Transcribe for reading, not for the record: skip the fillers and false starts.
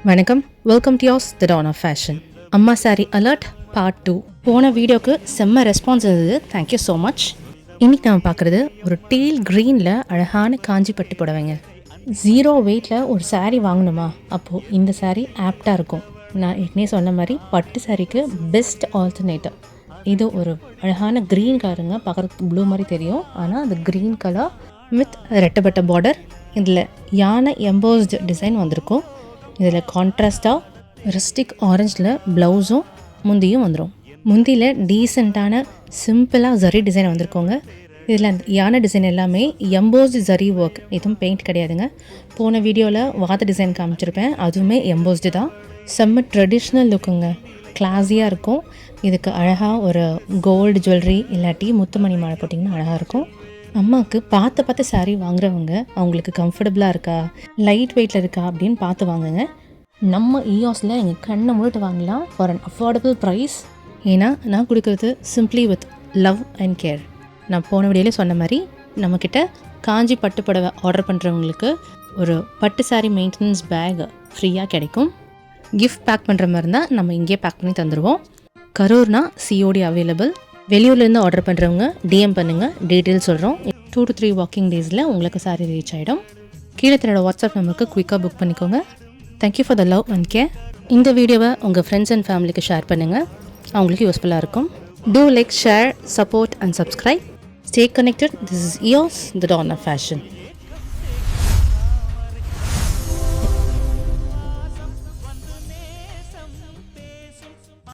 வணக்கம், welcome to yours the don of fashion. அம்மா sari alert part 2. போன வீடியோக்கு செம்ம ரெஸ்பான்ஸ் இருந்தது, தேங்க்யூ ஸோ மச். இன்றைக்கி நம்ம பார்க்குறது ஒரு டீல் க்ரீனில் அழகான காஞ்சி பட்டு புடவைங்க. 0 வெயிட்டில் ஒரு சாரீ வாங்கணுமா, அப்போது இந்த சாரீ ஆப்டாக இருக்கும். நான் ஏற்கனவே சொன்ன மாதிரி பட்டு சாரீக்கு பெஸ்ட் ஆல்டர்னேட்டிவ். இது ஒரு அழகான க்ரீன் கலருங்க, பார்க்குறதுக்கு ப்ளூ மாதிரி தெரியும், ஆனால் அது க்ரீன் கலர் வித் ரெட்டப்பட்ட பார்டர். இதில் யானை எம்போஸ்டு டிசைன் வந்திருக்கும். இதில் கான்ட்ராஸ்டாக ரிஸ்டிக் ஆரஞ்சில் ப்ளவுஸும் முந்தியும் வந்துடும். முந்தியில் டீசெண்டான சிம்பிளாக ஜரி டிசைன் வந்திருக்கோங்க. இதில் அந்த யானை டிசைன் எல்லாமே எம்போஸ்டு ஜரி ஒர்க், எதுவும் பெயிண்ட் கிடையாதுங்க. போன வீடியோவில் வாத்த டிசைன் காமிச்சிருப்பேன், அதுவுமே எம்போஸ்டு தான். செம்ம ட்ரெடிஷ்னல் லுக்குங்க, கிளாஸியாக இருக்கும். இதுக்கு அழகாக ஒரு கோல்டு ஜுவல்லரி இல்லாட்டி முத்துமணி மாலை போட்டிங்கன்னா அழகாக இருக்கும். அம்மாவுக்கு பார்த்து சாரீ வாங்குறவங்க அவங்களுக்கு கம்ஃபர்டபுளாக இருக்கா, லைட் வெயிட்டில் இருக்கா அப்படின்னு பார்த்து வாங்குங்க. நம்ம இயோஸில் எங்கள் கண்ணை மூடிட்டு வாங்கலாம் ஃபார் அன் அஃபோர்டபுள் ப்ரைஸ். ஏன்னா நான் கொடுக்குறது simply with love and care. நான் போன வீடியோவில் சொன்ன மாதிரி நம்மக்கிட்ட காஞ்சி பட்டு புடவை ஆர்டர் பண்ணுறவங்களுக்கு ஒரு பட்டு சாரீ மெயின்டெனன்ஸ் பேக் ஃப்ரீயாக கிடைக்கும். கிஃப்ட் பேக் பண்ணுற மாதிரி இருந்தால் நம்ம இங்கேயே பேக் பண்ணி தந்துடுவோம். கரூர்னா சிஓடி அவைலபிள். வெளியூர்லேருந்து ஆர்டர் பண்ணுறவங்க டிஎம் பண்ணுங்கள், டீட்டெயில் சொல்கிறோம். 2 to 3 வாக்கிங் டேஸில் உங்களுக்கு சாரீ ரீச் ஆகிடும். கீழே தன்னோட வாட்ஸ்அப் நம்பருக்கு குயிக்காக புக் பண்ணிக்கோங்க. Thank you for the love and care. இந்த வீடியோவை உங்கள் ஃப்ரெண்ட்ஸ் அண்ட் ஃபேமிலிக்கு ஷேர் பண்ணுங்கள், அவங்களுக்கு யூஸ்ஃபுல்லாக இருக்கும். Do like, share, support and subscribe. Stay connected. This is yours the don of fashion.